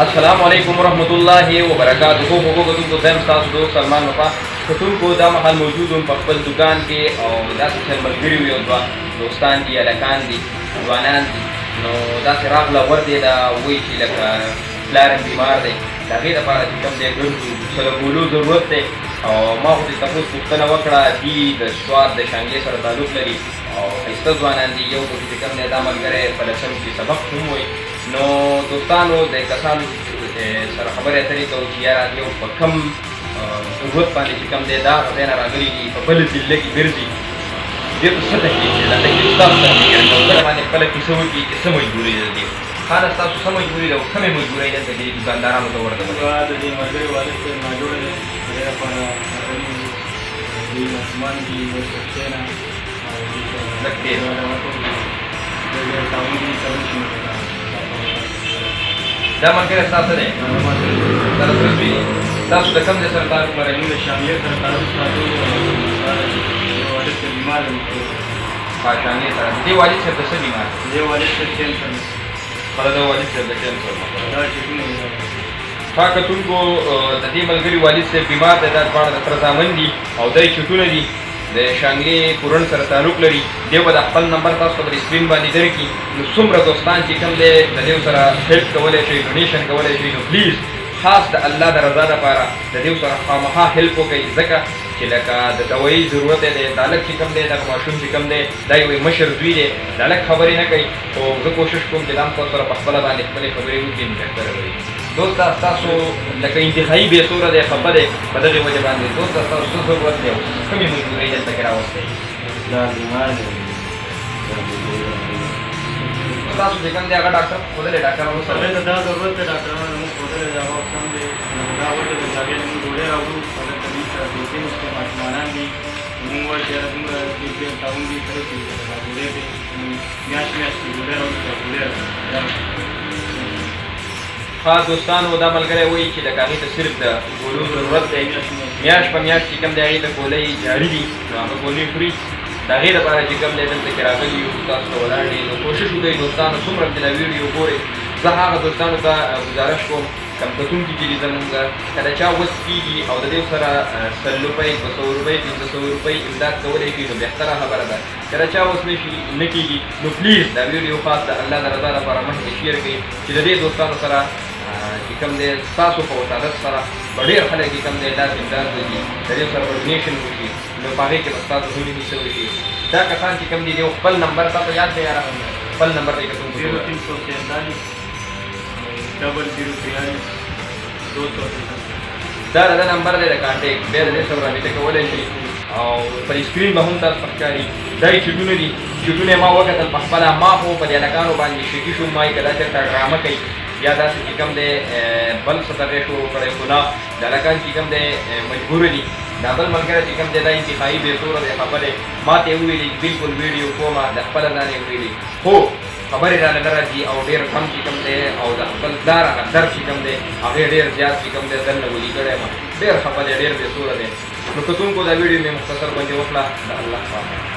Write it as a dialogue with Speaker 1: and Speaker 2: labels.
Speaker 1: अस्सलाम वालेकुम रहमतुल्लाहि व बरकातहू। होगो तुमको दैम सास दोस्त सलमान वफा तुम को दा महल मौजूद हूँ पकपल दुकान के और दास चल मलगिरी हुई और दोस्तान दी अलकान दी जवानान दी नो दास रागला वर्दे दा वही ची लगा लारन बीमार दे दागे दा पारा कम दे गुरु सलगुलू जरूरत दे और माँ होती तफुस पुख्तना वकड़ा दी द स्वाद द शांगे सर तालुक लगी और इस्ता जवानान दी यो को कम दे दामल करे पलचम की सबक हुम हुई नो दोस्तानो दे कसान सर खबर اترې کوو چې یاره یو په کم ضرورت باندې چې کم دی دا ځای نه راغلي دي په بله ضلع کې ګرځي دې ته څه تکلیف دی دا تکلیف ستاسو سره دی ګرځي او بله باندې خپله کیسه وکړي چې څه مجبوري ده دې خانه ستاسو څه مجبوري ده او کومې مجبورۍ دلته دې دوکاندارانو ته ورته
Speaker 2: د دې ملګري والد صاحب ناجوړه دی د دې لپاره دوی ماشومان دي ورسره او
Speaker 1: لږ ډېر دا ملګری ستاسو دی سره ترسوي تاسو د کوم ځای سره تعلق لرئ؟
Speaker 2: موږ د شاملې سره تعلق ساتو والد صاحب بیمار دی
Speaker 1: شاملې سره دې والد صاحب د څه بیمار دی؟
Speaker 2: دې والد صاحب کینسر
Speaker 1: خله د والد صاحب د کینسر
Speaker 2: دا چیکونه دي
Speaker 1: ښه کتونکو د دې ملګري والد صاحب بیمار دی دا دواړه د تره زامن دي او دا یې چټونه دي د شانګلې پورن سره تعلق لري دی به د خپل نمبر تاسو ته په سکرین باندې درکړي نو څومره دوستان چې کوم دی د دې سره هیلپ کولی شئ ډونیشن کولی شئ نو پلیز خاص د الله د رضا لپاره د دې سره خامخا هیلپ وکړئ ځکه چې لکه د دوایي ضرورت دی د هلک چې کوم دی دغه ماشوم چې کوم دی دا یو مشر زوی دی د هلک خبرې نه کوي خو زه کوشش کوم چې دا هم تاسو سره په خپله باندې خپلې خبرې وکړي نو بهتره به وي دوسته ستاسو لکه انتهایي بېسوره دی خفه دی په دغې وجې باندې دوسته ستاسو څه ضرورت دی او کومې مجبورۍ دلته کې راوستی
Speaker 2: دا بیمار دی
Speaker 1: تاسو چې کوم دی هغه ډاکټر ښودلی ډاکټرانو سره
Speaker 2: هغې ته دا ضرورت دی ډاکټرانو زموږ ښودلی دی هغه وخت هم دی دا وجه ده چې هغې نه موږ ډوډۍ راوړو هلته موږ سره دوستي نشته ماشومانان دي موږ وایو چې یاره دومره کې تعاون دي کړی چې دا ډوډۍ دی میاشت میاشت کې ډوډۍ راوړو دا ډوډۍ راوړو
Speaker 1: ښه دوستانو دا ملګری وایي چې لکه هغې ته صرف د ګولو ضرورت دی میاشت په میاشت چې کوم دی هغې ته ګولۍ جاري دي نو هغه ګولۍ خوري د هغې دپاره چې کوم دی دلته کې راغلي یو تاسو ته ولاړ دي نو کوشش وکړئ دوستانو څومره چې دا ویډیو ګورئ زه هغه دوستانو ته ګزارش کوم کم کتونکي چې دي زمونږ که د چا وس کېږي او د دې سره 100 روپۍ 200 روپۍ 500 روپۍ امداد کولی شي نو بهتره خبره ده که د چا وس نه کېږي نو پلیز دا ویډیو خاص د الله د رضا لپاره مخکې شیر کړئ چې د دې دوستانو سره چې کوم دی ستاسو په وسادت سره به ډېر خلک چې کوم دی داسې امداد وکړي د دې سره به ډونیشن وکړي نو په هغې کې به ستاسو هیلې نیسه وشي دا کسان چې کوم دي یو خپل نمبر تاسو یاد دی یاره خپل نمبر دی که څوک
Speaker 2: 0343
Speaker 1: دا د نمبر دی د کانټیکټ بیا د دې سره رابطه کولی شي او پر سکرین به هم تاسو ته ښکاري دا یې چټونه دي چټونه ما وکتل په خپله ما خو په دې هلکانو باندې شکي شوم ما یې که دا چېرته ډرامه کوي یا داسې چې کوم دی بل څه دغې شروع کړی خو نه د هلکان چې کوم دی مجبوره دي دا بل ملګری چې کوم دی دا انتهایي بېسوره دی خفه دی ما ته یې وویلې بلکل ویډیو کومه د خپله ځان یې ویلې خو خبرې رانه نه راځي او ډېر کم چې کوم دی او د خپل پلار هغه درد چې کوم دی هغې ډېر زیات چې کوم دی دننه ولي کړی یم ډېر خفه دی ډېر بېسوره دی نو کتونکو دا ویډیو مې مختصر باندې وکړه د الله پاک